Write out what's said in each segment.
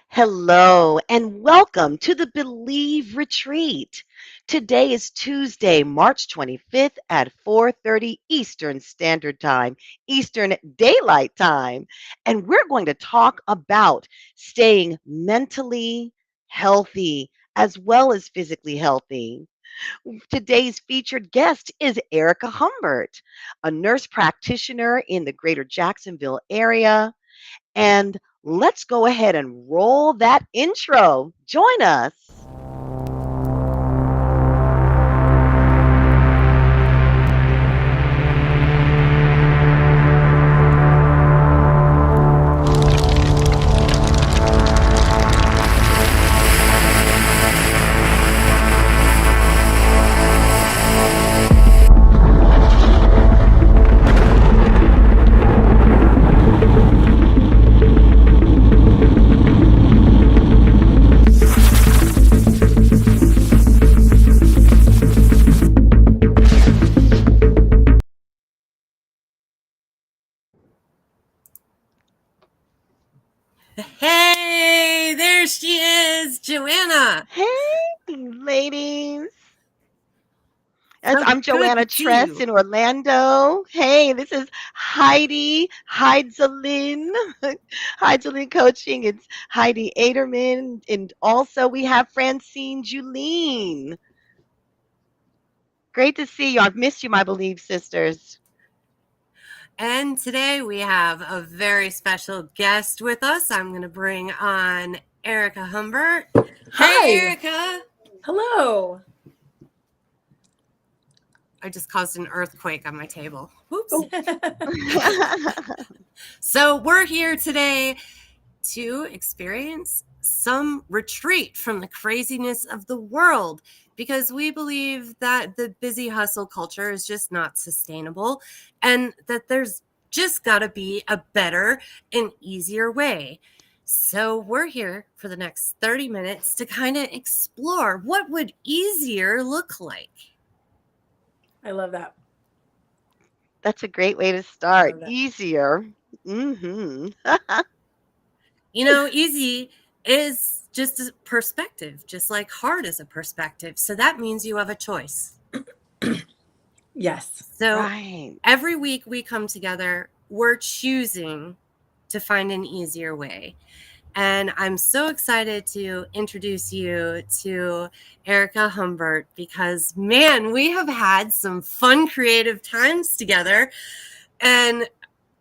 Hello and welcome to the Believe Retreat. Today is Tuesday, March 25th at 4:30 Eastern Standard Time, Eastern Daylight Time, and we're going to talk about staying mentally healthy as well as physically healthy. Today's featured guest is Erica Humbert, a nurse practitioner in the greater Jacksonville area. And let's go ahead and roll that intro. Join us. Hey, there she is, Joanna. Hey, ladies. So I'm good Joanna to see Tress you. in Orlando. Hey, this is Heidi Heidzalin. Heidzalin Coaching. It's Heidi Aderman. And also we have Francine Julene. Great to see you. I've missed you, my Believe sisters. And today we have a very special guest with us. I'm going to bring on Erica Humbert. Hi. Hey, Erica. Hello. I just caused an earthquake on my table. Whoops. Oh. So we're here today to experience some retreat from the craziness of the world because we believe that the busy hustle culture is just not sustainable and that there's just got to be a better and easier way. So we're here for the next 30 minutes to kind of explore what would easier look like. I love that. That's a great way to start. Easier. Mm-hmm. Easy is just a perspective, just like hard is a perspective. So that means you have a choice. Yes. So Right. every week we come together, we're choosing to find an easier way. And I'm so excited to introduce you to Erica Humbert because, man, we have had some fun, creative times together. And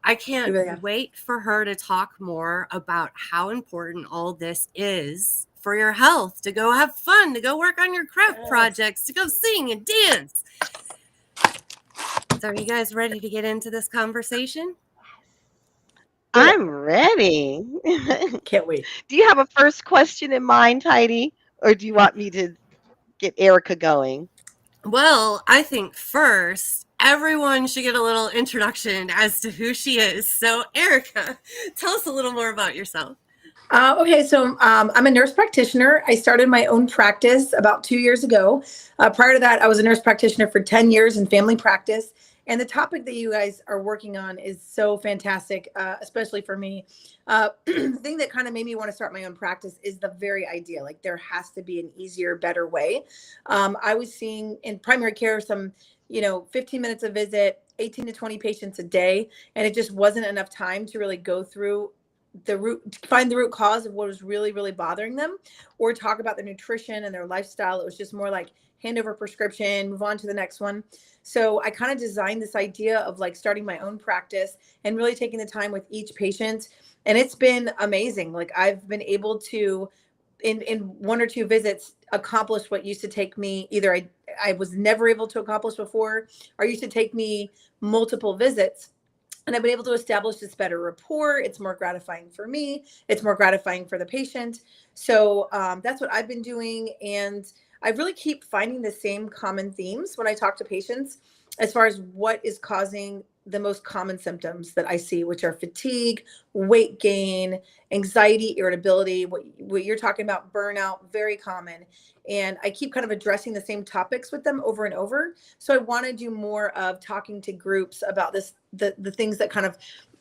I can't wait for her to talk more about how important all this is for your health, to go have fun, to go work on your craft projects, to go sing and dance. So are you guys ready to get into this conversation? I'm ready. Can't wait. Do you have a first question in mind, Heidi? Or do you want me to get Erica going? Well, I think first, everyone should get a little introduction as to who she is. So, Erica, tell us a little more about yourself. Okay, so I'm a nurse practitioner. I started my own practice about 2 years ago. Prior to that, I was a nurse practitioner for 10 years in family practice. And the topic that you guys are working on is so fantastic, especially for me. The thing that kind of made me want to start my own practice is the very idea. Like there has to be an easier, better way. I was seeing in primary care some, 15 minutes a visit, 18 to 20 patients a day. And it just wasn't enough time to really go through find the root cause of what was really, really bothering them, or talk about their nutrition and their lifestyle. It was just more like hand over prescription, move on to the next one. So I kind of designed this idea of like starting my own practice and really taking the time with each patient. And it's been amazing. Like I've been able to, in one or two visits, accomplish what used to take me either I was never able to accomplish before, or used to take me multiple visits. And I've been able to establish this better rapport. It's more gratifying for me. It's more gratifying for the patient. So that's what I've been doing. And I really keep finding the same common themes when I talk to patients as far as what is causing the most common symptoms that I see, which are fatigue, weight gain, anxiety, irritability, what you're talking about, burnout, very common. And I keep kind of addressing the same topics with them over and over. So I want to do more of talking to groups about this, the things that kind of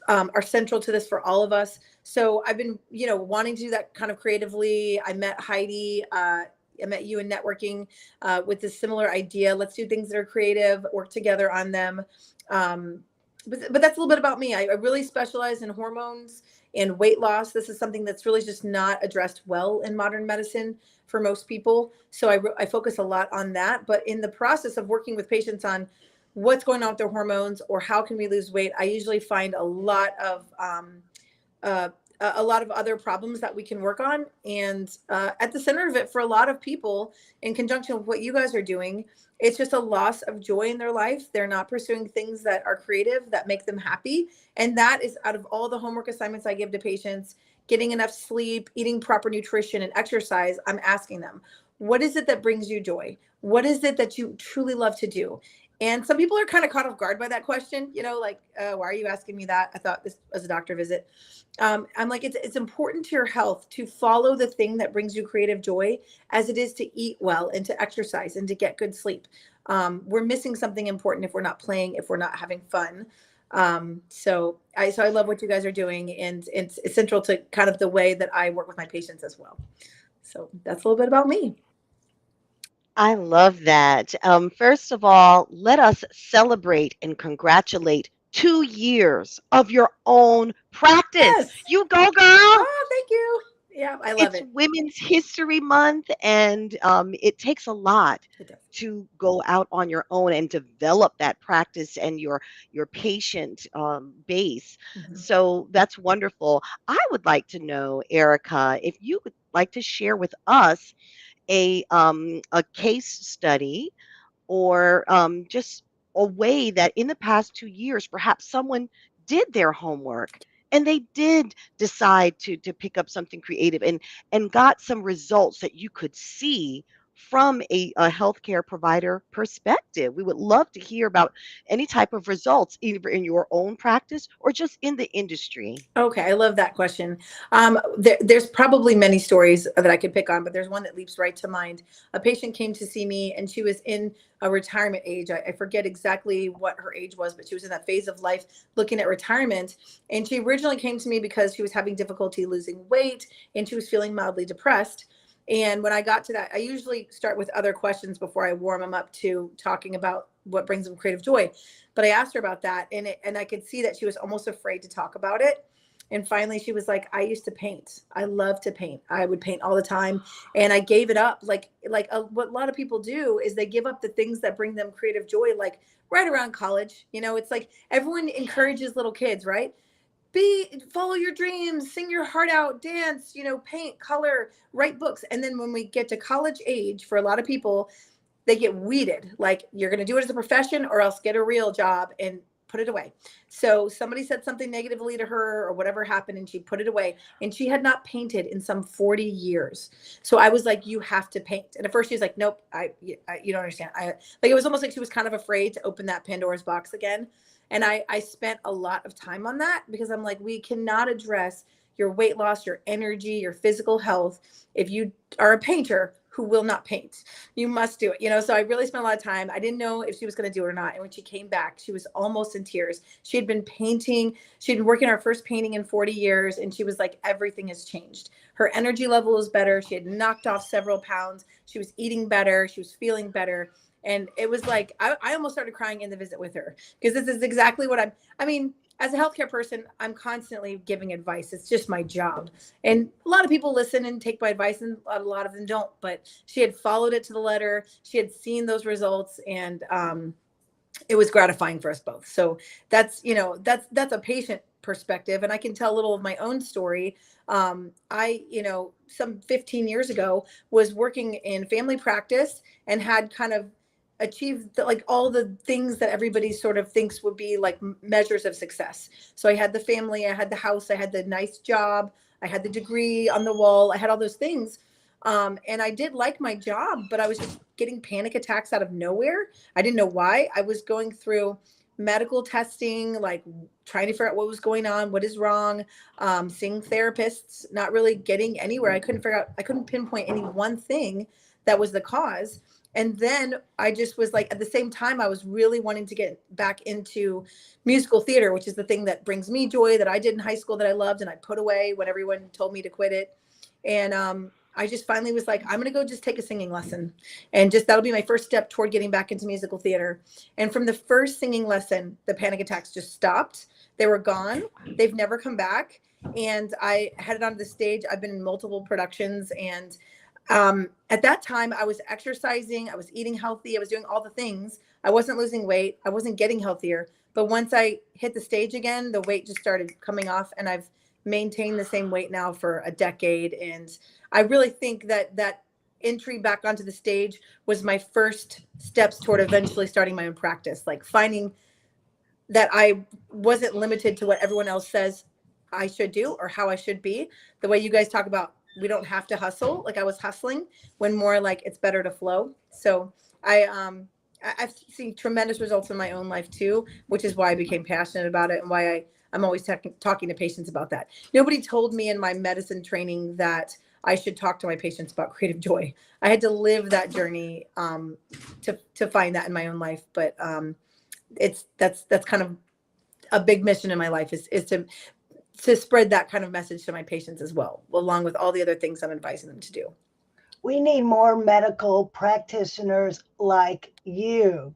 are central to this for all of us. So I've been, wanting to do that kind of creatively. I met Heidi. I met you in networking with this similar idea. Let's do things that are creative, work together on them. But that's a little bit about me. I really specialize in hormones and weight loss. This is something that's really just not addressed well in modern medicine for most people. So I focus a lot on that. But in the process of working with patients on what's going on with their hormones or how can we lose weight, I usually find uh, a lot of other problems that we can work on. And at the center of it for a lot of people, in conjunction with what you guys are doing, it's just a loss of joy in their life. They're not pursuing things that are creative, that make them happy. And that is out of all the homework assignments I give to patients, getting enough sleep, eating proper nutrition and exercise, I'm asking them, what is it that brings you joy? What is it that you truly love to do? And some people are kind of caught off guard by that question, why are you asking me that? I thought this was a doctor visit. I'm like, it's important to your health to follow the thing that brings you creative joy as it is to eat well and to exercise and to get good sleep. We're missing something important if we're not playing, if we're not having fun. So I love what you guys are doing, and it's central to kind of the way that I work with my patients as well. So that's a little bit about me. I love that. First of all, let us celebrate and congratulate 2 years of your own practice. Yes. You go, girl. Oh, thank you. Yeah, I love It's it. Women's History Month, and it takes a lot It does. to go out on your own and develop that practice and your patient base. Mhm. So that's wonderful. I would like to know, Erica, if you would like to share with us a case study or just a way that in the past 2 years, perhaps someone did their homework and they did decide to pick up something creative and got some results that you could see from a healthcare provider perspective. We would love to hear about any type of results, either in your own practice or just in the industry. Okay, I love that question. There's probably many stories that I could pick on, but there's one that leaps right to mind. A patient came to see me, and she was in a retirement age. I forget exactly what her age was, but she was in that phase of life looking at retirement. And she originally came to me because she was having difficulty losing weight and she was feeling mildly depressed. And when I got to that, I usually start with other questions before I warm them up to talking about what brings them creative joy. But I asked her about that, and I could see that she was almost afraid to talk about it. And finally, she was like, I used to paint. I love to paint. I would paint all the time. And I gave it up. What a lot of people do is they give up the things that bring them creative joy, like right around college. It's like everyone encourages little kids, right? Follow your dreams, sing your heart out, dance, paint, color, write books. And then when we get to college age, for a lot of people, they get weeded. Like, you're going to do it as a profession or else get a real job and put it away. So somebody said something negatively to her or whatever happened, and she put it away, and she had not painted in some 40 years. So I was like, you have to paint. And at first she was like, nope, you don't understand. It was almost like she was kind of afraid to open that Pandora's box again. And I spent a lot of time on that because I'm like, we cannot address your weight loss, your energy, your physical health if you are a painter who will not paint. You must do it. So I really spent a lot of time. I didn't know if she was going to do it or not. And when she came back, she was almost in tears. She had been painting. She'd been working on her first painting in 40 years. And she was like, everything has changed. Her energy level was better. She had knocked off several pounds. She was eating better. She was feeling better. And it was like, I almost started crying in the visit with her, because this is exactly what as a healthcare person, I'm constantly giving advice. It's just my job. And a lot of people listen and take my advice, and a lot of them don't. But she had followed it to the letter. She had seen those results, and it was gratifying for us both. So that's a patient perspective. And I can tell a little of my own story. Some 15 years ago was working in family practice and had kind of achieved all the things that everybody sort of thinks would be like measures of success. So I had the family, I had the house, I had the nice job, I had the degree on the wall, I had all those things. And I did like my job, but I was just getting panic attacks out of nowhere. I didn't know why. I was going through medical testing, like trying to figure out what was going on, what is wrong, seeing therapists, not really getting anywhere. I couldn't pinpoint any one thing that was the cause. And then I just was like, at the same time, I was really wanting to get back into musical theater, which is the thing that brings me joy, that I did in high school, that I loved and I put away when everyone told me to quit it. And I just finally was like, I'm going to go just take a singing lesson. And just that'll be my first step toward getting back into musical theater. And from the first singing lesson, the panic attacks just stopped. They were gone. They've never come back. And I headed onto the stage. I've been in multiple productions. And at that time, I was exercising, I was eating healthy, I was doing all the things. I wasn't losing weight, I wasn't getting healthier. But once I hit the stage again, the weight just started coming off, and I've maintained the same weight now for a decade. And I really think that that entry back onto the stage was my first steps toward eventually starting my own practice, like finding that I wasn't limited to what everyone else says I should do or how I should be. The way you guys talk about, we don't have to hustle. Like I was hustling, when more like it's better to flow. So I've seen tremendous results in my own life too, which is why I became passionate about it and why I'm always talking to patients about that. Nobody told me in my medicine training that I should talk to my patients about creative joy. I had to live that journey to find that in my own life. But that's kind of a big mission in my life is to spread that kind of message to my patients as well, along with all the other things I'm advising them to do. We need more medical practitioners like you.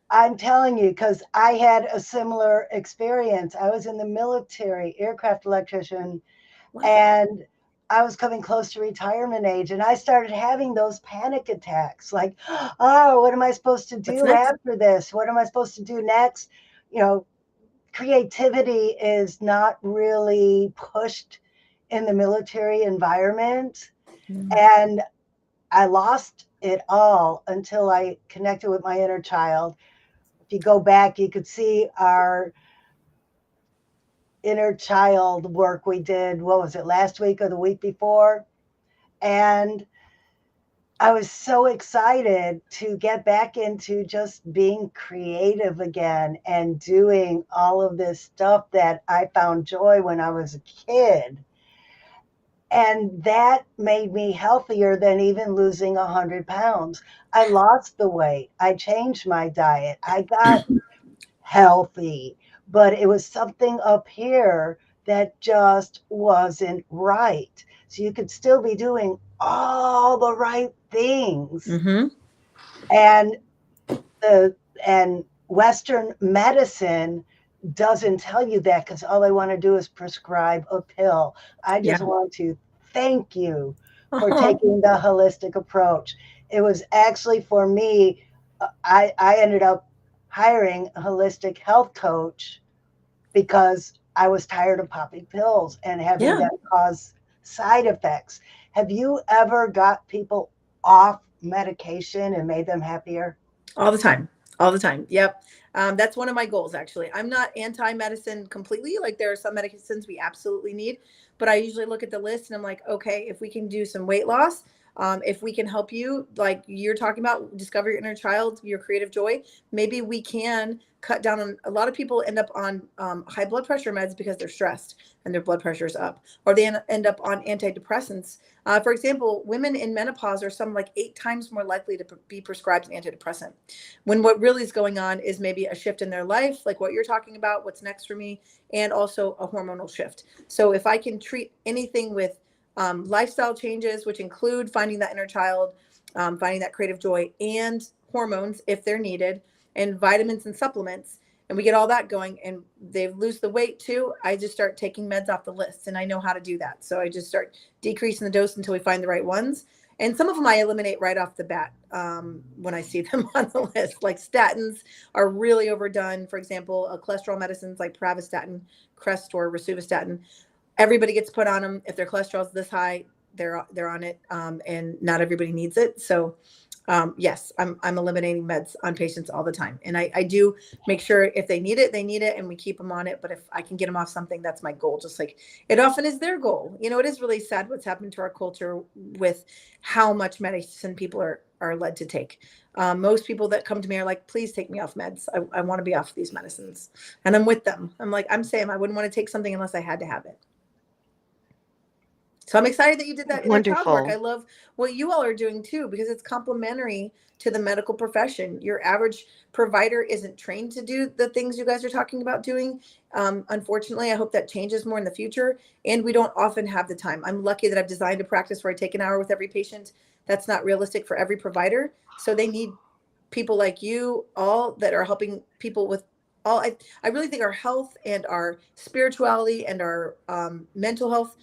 I'm telling you, because I had a similar experience. I was in the military, aircraft electrician, Wow. and I was coming close to retirement age, and I started having those panic attacks like, oh, what am I supposed to do after this? What am I supposed to do next? You know, creativity is not really pushed in the military environment. And I lost it all until I connected with my inner child. If you go back, you could see our inner child work we did, what was it, last week or the week before? And I was so excited to get back into just being creative again and doing all of this stuff that I found joy when I was a kid. And that made me healthier than even losing 100 pounds. I lost the weight. I changed my diet. I got healthy, but it was something up here that just wasn't right. So you could still be doing all the right things. Mm-hmm. And Western medicine doesn't tell you that, because all they want to do is prescribe a pill. I just want to thank you for taking the holistic approach. It was actually, for me, I ended up hiring a holistic health coach because I was tired of popping pills and having them cause side effects. Have you ever got people off medication and made them happier? All the time. All the time. Yep. That's one of my goals, actually. I'm not anti-medicine completely. Like there are some medicines we absolutely need, but I usually look at the list and I'm like, okay, if we can do some weight loss, if we can help you, like you're talking about, discover your inner child, your creative joy, maybe we can cut down on, a lot of people end up on high blood pressure meds because they're stressed and their blood pressure is up, or they end up on antidepressants. For example, women in menopause are some like 8 times more likely to be prescribed an antidepressant, when what really is going on is maybe a shift in their life, like what you're talking about, what's next for me, and also a hormonal shift. So if I can treat anything with lifestyle changes, which include finding that inner child, finding that creative joy, and hormones if they're needed, and vitamins and supplements, and we get all that going and they lose the weight too, I just start taking meds off the list, and I know how to do that. So I just start decreasing the dose until we find the right ones. And some of them I eliminate right off the bat when I see them on the list. Like statins are really overdone. For example, cholesterol medicines like pravastatin, Crestor, rosuvastatin, everybody gets put on them. If their cholesterol is this high, they're on it, and not everybody needs it. So yes, I'm eliminating meds on patients all the time. And I do make sure if they need it, and we keep them on it. But if I can get them off something, that's my goal. Just like it often is their goal. You know, it is really sad what's happened to our culture with how much medicine people are led to take. Most people that come to me are like, please take me off meds. I want to be off these medicines. And I'm with them. I'm like, I'm Sam. I wouldn't want to take something unless I had to have it. So I'm excited that you did that inner child work. I Wonderful. love what you all are doing too, because it's complementary to the medical profession. Your average provider isn't trained to do the things you guys are talking about doing. Unfortunately, I hope that changes more in the future. And we don't often have the time. I'm lucky that I've designed a practice where I take an hour with every patient. That's not realistic for every provider. So they need people like you all that are helping people with all. I really think our health and our spirituality and our mental health,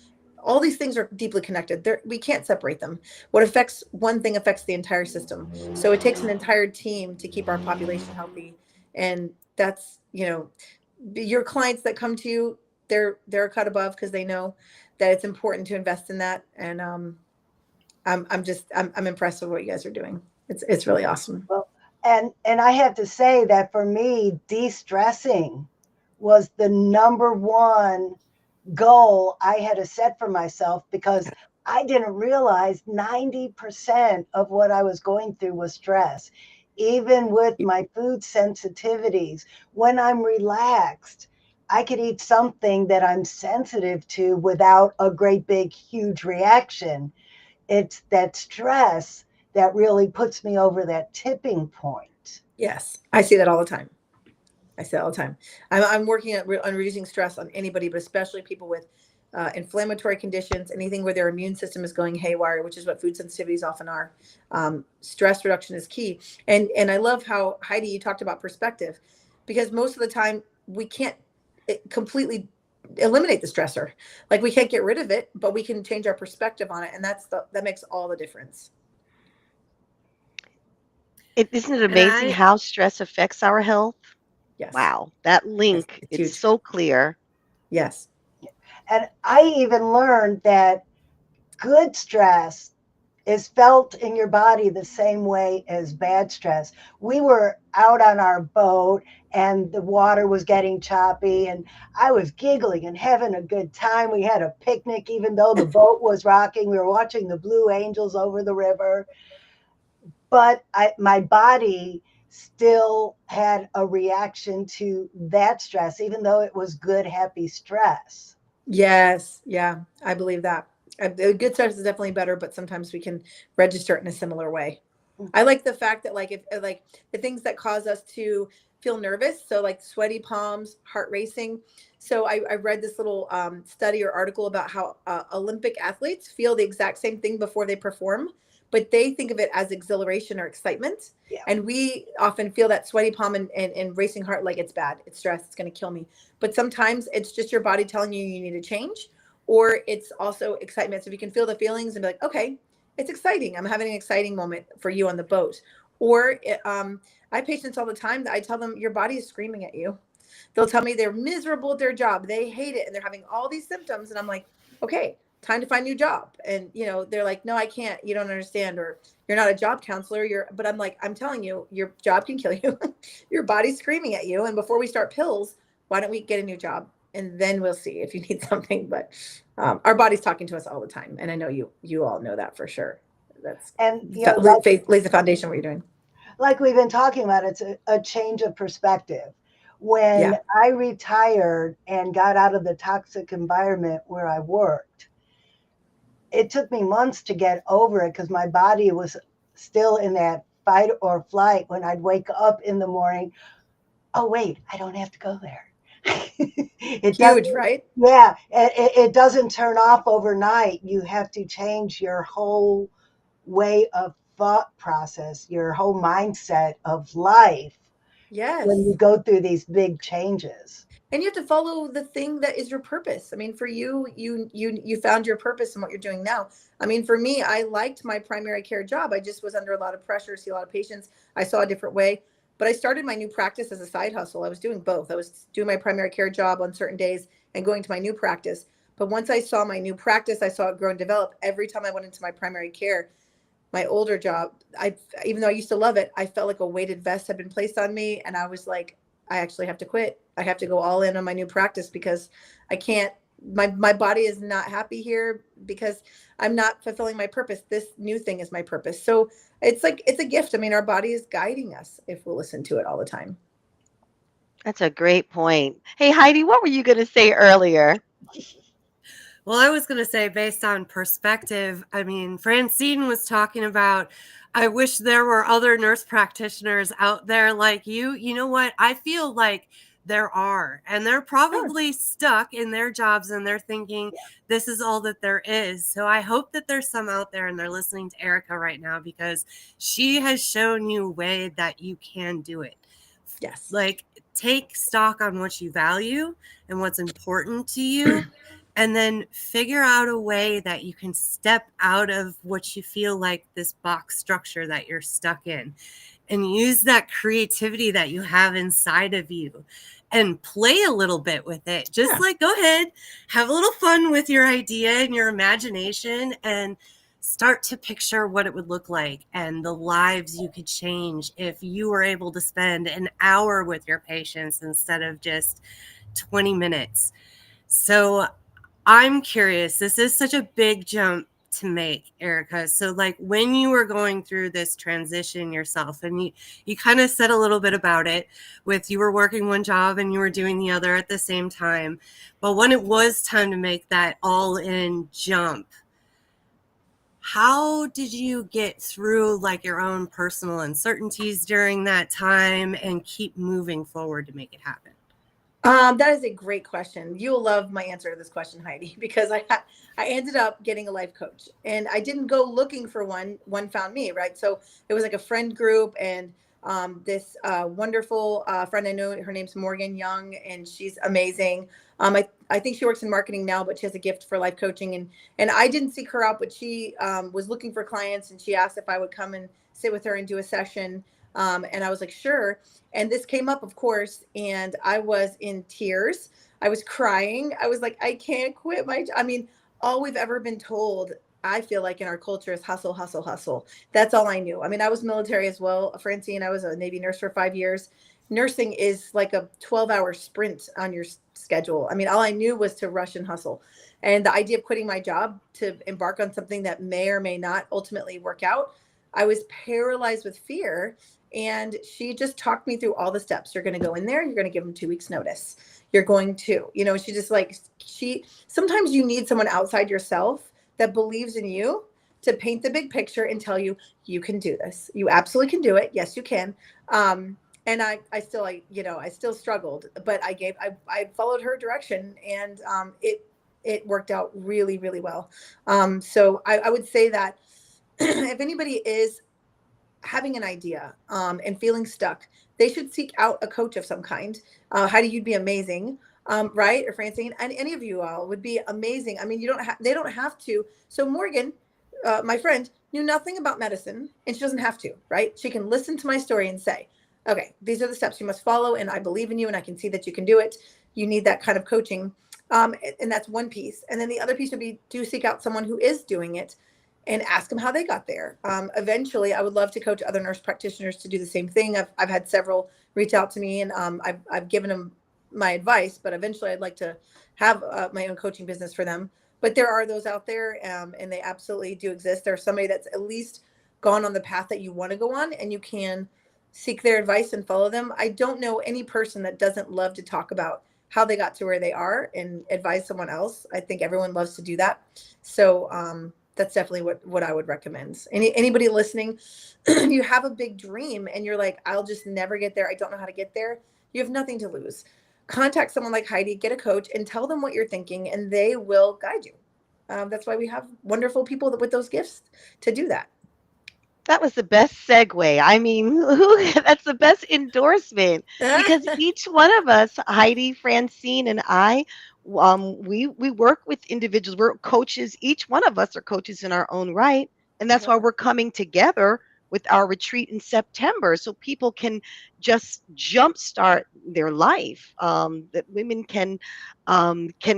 all these things are deeply connected. We can't separate them. What affects one thing affects the entire system. So it takes an entire team to keep our population healthy. And that's, your clients that come to you, they're a cut above because they know that it's important to invest in that. And I'm impressed with what you guys are doing. It's really awesome. Well, and I have to say that for me, de-stressing was the number one goal I had to set for myself, because I didn't realize 90% of what I was going through was stress. Even with my food sensitivities, when I'm relaxed, I could eat something that I'm sensitive to without a great big huge reaction. It's that stress that really puts me over that tipping point. Yes, I see that all the time. I say all the time. I'm working on reducing stress on anybody, but especially people with inflammatory conditions, anything where their immune system is going haywire, which is what food sensitivities often are. Stress reduction is key. And I love how, Heidi, you talked about perspective, because most of the time we can't completely eliminate the stressor. Like, we can't get rid of it, but we can change our perspective on it. And that makes all the difference. Isn't it And amazing I, how stress affects our health? Yes. Wow, that Yes. link, It's it's huge. so clear. Yes. And I even learned that good stress is felt in your body the same way as bad stress. We were out on our boat and the water was getting choppy, and I was giggling and having a good time. We had a picnic, even though the boat was rocking. We were watching the blue angels over the river. But my body still had a reaction to that stress, even though it was good, happy stress. Yes. Yeah. I believe that. The good stress is definitely better, but sometimes we can register it in a similar way. I like the fact that, like, if like the things that cause us to feel nervous, so like sweaty palms, heart racing. So I read this little study or article about how Olympic athletes feel the exact same thing before they perform, but they think of it as exhilaration or excitement. Yeah. And we often feel that sweaty palm and racing heart like it's bad, it's stress, it's going to kill me. But sometimes it's just your body telling you need to change, or it's also excitement. So if you can feel the feelings and be like, okay, it's exciting. I'm having an exciting moment for you on the boat. Or I have patients all the time that I tell them your body is screaming at you. They'll tell me they're miserable at their job. They hate it and they're having all these symptoms. And I'm like, okay, time to find a new job. And, they're like, no, I can't. You don't understand. Or you're not a job counselor. But I'm like, I'm telling you, your job can kill you. Your body's screaming at you. And before we start pills, why don't we get a new job? And then we'll see if you need something. But our body's talking to us all the time. And I know you all know that for sure. That's And lays the foundation of what you're doing. like we've been talking about, it's a change of perspective. When Yeah. I retired and got out of the toxic environment where I worked, it took me months to get over it, because my body was still in that fight or flight. When I'd wake up in the morning, oh wait, I don't have to go there. It doesn't. Huge, right? Yeah, it doesn't turn off overnight. You have to change your whole way of thought process, your whole mindset of life when you Yes. go through these big changes. And you have to follow the thing that is your purpose. I mean, for you found your purpose in what you're doing now. I mean, for me, I liked my primary care job. I just was under a lot of pressure, see a lot of patients. I saw a different way. But I started my new practice as a side hustle. I was doing both. I was doing my primary care job on certain days and going to my new practice. But once I saw my new practice, I saw it grow and develop. Every time I went into my primary care, my older job, even though I used to love it, I felt like a weighted vest had been placed on me. And I was like, I actually have to quit. I have to go all in on my new practice, because I can't, my body is not happy here because I'm not fulfilling my purpose. This new thing is my purpose. So it's like, it's a gift. I mean, our body is guiding us if we'll listen to it all the time. That's a great point. Hey, Heidi, what were you going to say earlier? Well, I was going to say, based on perspective, I mean, Francine was talking about, I wish there were other nurse practitioners out there like you. You know what? I feel like there are, and they're Sure. probably stuck in their jobs and they're thinking this is all that there is. So I hope that there's some out there and they're listening to Erica right now because she has shown you a way that you can do it. Yes. Like, take stock on what you value and what's important to you, and then figure out a way that you can step out of what you feel like this box structure that you're stuck in, and use that creativity that you have inside of you and play a little bit with it. Just Yeah. like, go ahead, have a little fun with your idea and your imagination, and start to picture what it would look like and the lives you could change if you were able to spend an hour with your patients instead of just 20 minutes. So I'm curious, this is such a big jump to make, Erica. So like, when you were going through this transition yourself, and you kind of said a little bit about it with, you were working one job and you were doing the other at the same time, but when it was time to make that all in jump, how did you get through like your own personal uncertainties during that time and keep moving forward to make it happen? That is a great question. You'll love my answer to this question, Heidi, because I ended up getting a life coach, and I didn't go looking for one. One found me, right? So it was like a friend group, and this wonderful friend I know. Her name's Morgan Young, and she's amazing. I think she works in marketing now, but she has a gift for life coaching, and I didn't seek her out, but she was looking for clients, and she asked if I would come and sit with her and do a session. And I was like, sure. And this came up, of course, and I was in tears. I was crying. I was like, I can't quit I mean, all we've ever been told, I feel like in our culture, is hustle, hustle, hustle. That's all I knew. I mean, I was military as well, Francine. I was a Navy nurse for 5 years. Nursing is like a 12-hour sprint on your schedule. I mean, all I knew was to rush and hustle. And the idea of quitting my job to embark on something that may or may not ultimately work out, I was paralyzed with fear. And she just talked me through all the steps. You're going to go in there. You're going to give them 2 weeks notice. You're going to, she just like, sometimes you need someone outside yourself that believes in you to paint the big picture and tell you, you can do this. You absolutely can do it. Yes, you can. And I still struggled, but I followed her direction, and it worked out really, really well. So I would say that if anybody is having an idea and feeling stuck, they should seek out a coach of some kind. Heidi, you'd be amazing, right? Or Francine, and any of you all would be amazing. I mean, they don't have to. So Morgan, my friend, knew nothing about medicine, and she doesn't have to, right? She can listen to my story and say, okay, these are the steps you must follow, and I believe in you, and I can see that you can do it. You need that kind of coaching. And that's one piece. And then the other piece would be to seek out someone who is doing it and ask them how they got there. Eventually, I would love to coach other nurse practitioners to do the same thing. I've had several reach out to me, and I've given them my advice, but eventually I'd like to have my own coaching business for them. But there are those out there, and they absolutely do exist. There's somebody that's at least gone on the path that you want to go on, and you can seek their advice and follow them. I don't know any person that doesn't love to talk about how they got to where they are and advise someone else. I think everyone loves to do that. So that's definitely what I would recommend. Anybody listening, if you have a big dream and you're like, I'll just never get there, I don't know how to get there, you have nothing to lose. Contact someone like Heidi, get a coach, and tell them what you're thinking, and they will guide you. That's why we have wonderful people with those gifts to do that. That was the best segue. I mean, that's the best endorsement because each one of us, Heidi, Francine, and I, we work with individuals. We're coaches. Each one of us are coaches in our own right, and that's why Yeah. we're coming together with our retreat in September, so people can just jumpstart their life. That women can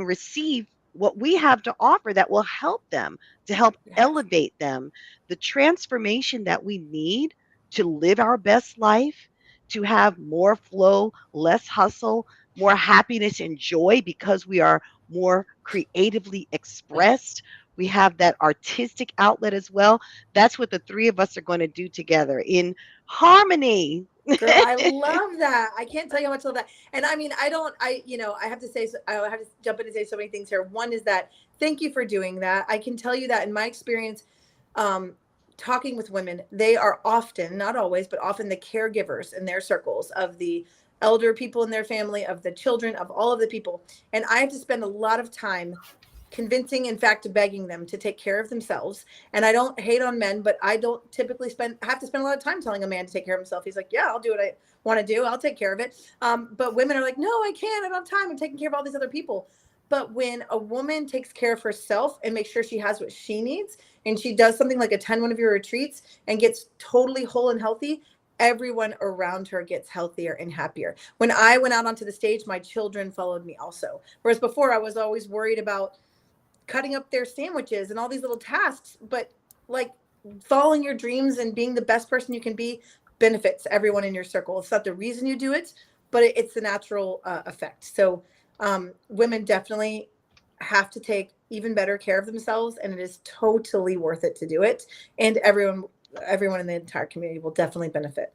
receive what we have to offer that will help them to help Yes. elevate them the transformation that we need to live our best life, to have more flow, less hustle, more happiness and joy because we are more creatively expressed. We have that artistic outlet as well. That's what the three of us are going to do together in harmony. Girl, I love that. I can't tell you how much I love that. And I mean, I have to say, I have to jump in and say so many things here. One is that thank you for doing that. I can tell you that in my experience, um, talking with women, they are often, not always, but often the caregivers in their circles of the elder people in their family, of the children, of all of the people. And I have to spend a lot of time convincing, in fact, begging them to take care of themselves. And I don't hate on men, but I don't typically have to spend a lot of time telling a man to take care of himself. He's like, yeah, I'll do what I want to do. I'll take care of it. But women are like, no, I can't. I don't have time. I'm taking care of all these other people. But when a woman takes care of herself and makes sure she has what she needs, and she does something like attend one of your retreats and gets totally whole and healthy, everyone around her gets healthier and happier. When I went out onto the stage, my children followed me also. Whereas before I was always worried about cutting up their sandwiches and all these little tasks, but like following your dreams and being the best person you can be benefits everyone in your circle. It's not the reason you do it, but it's the natural effect. So women definitely have to take even better care of themselves, and it is totally worth it to do it. And everyone in the entire community will definitely benefit.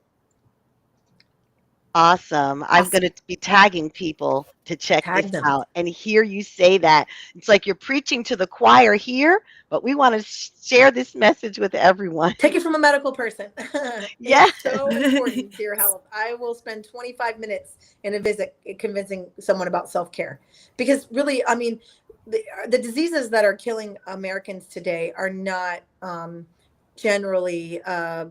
Awesome. I'm going to be tagging people to check this Tag them. out and hear you say that. It's like you're preaching to the choir here, but we want to share this message with everyone. Take it from a medical person. Yes. It's so important to your health. I will spend 25 minutes in a visit convincing someone about self-care, because really, I mean, the diseases that are killing Americans today are not generally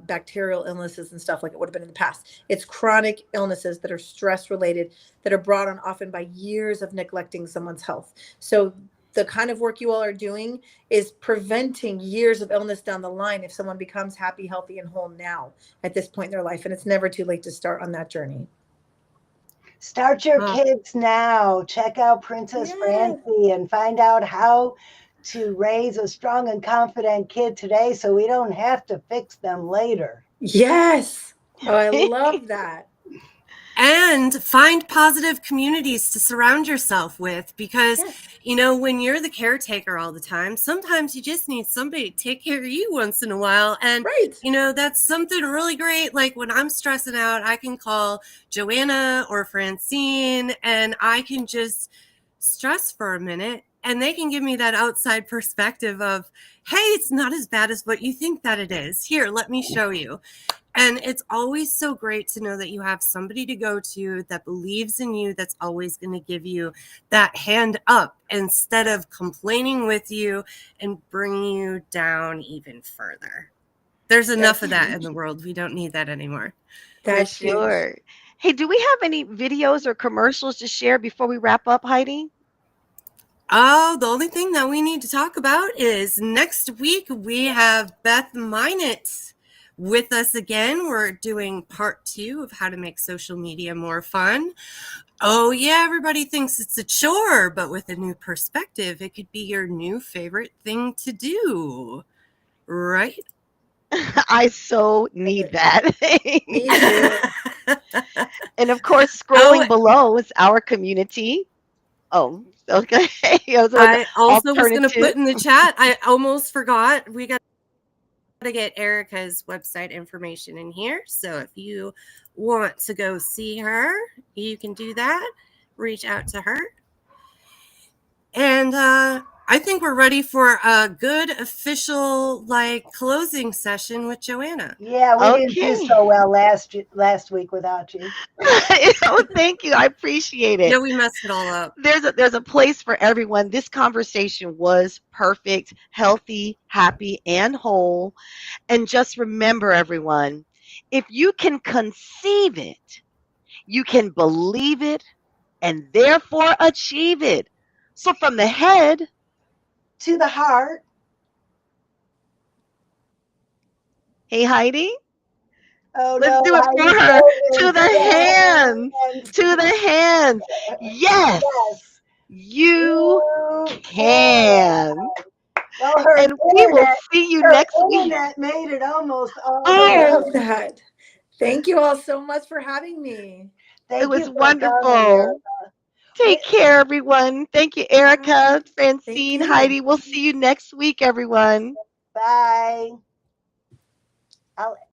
bacterial illnesses and stuff like it would have been in the past. It's chronic illnesses that are stress related, that are brought on often by years of neglecting someone's health. So the kind of work you all are doing is preventing years of illness down the line if someone becomes happy, healthy, and whole now at this point in their life. And it's never too late to start on that journey. Start your kids now. Check out Princess Francie and find out how to raise a strong and confident kid today so we don't have to fix them later. Yes. Oh, I love that. And find positive communities to surround yourself with, because, you know, when you're the caretaker all the time, sometimes you just need somebody to take care of you once in a while. And, you know, that's something really great. Like when I'm stressing out, I can call Joanna or Francine and I can just stress for a minute. And they can give me that outside perspective of, hey, it's not as bad as what you think that it is. Here, let me show you. And it's always so great to know that you have somebody to go to that believes in you, that's always going to give you that hand up instead of complaining with you and bringing you down even further. There's enough of that in the world. We don't need that anymore. That's for sure. Hey, do we have any videos or commercials to share before we wrap up, Heidi? Oh, the only thing that we need to talk about is next week we have Beth Minott with us again. We're doing part 2 of how to make social media more fun. Oh yeah, everybody thinks it's a chore, but with a new perspective, it could be your new favorite thing to do, right? I so need that. Me too. And of course, scrolling below is our community. Oh, okay. I also was going to put in the chat, I almost forgot, we got to get Erica's website information in here. So if you want to go see her, you can do that. Reach out to her. And I think we're ready for a good official closing session with Joanna. Yeah, we didn't do so well last week without you. Oh, thank you. I appreciate it. Yeah, we messed it all up. There's a place for everyone. This conversation was perfect, healthy, happy, and whole. And just remember, everyone, if you can conceive it, you can believe it, and therefore achieve it. So from the head to the heart. Hey, Heidi. Oh, let's do it for her. To the hands. To the hands. Yes. You can. Well, and we will see you next week. That made it almost all. I love that. Thank you all so much for having me. It was wonderful. Take care, everyone. Thank you, Erica, Francine, Heidi. We'll see you next week, everyone. Bye.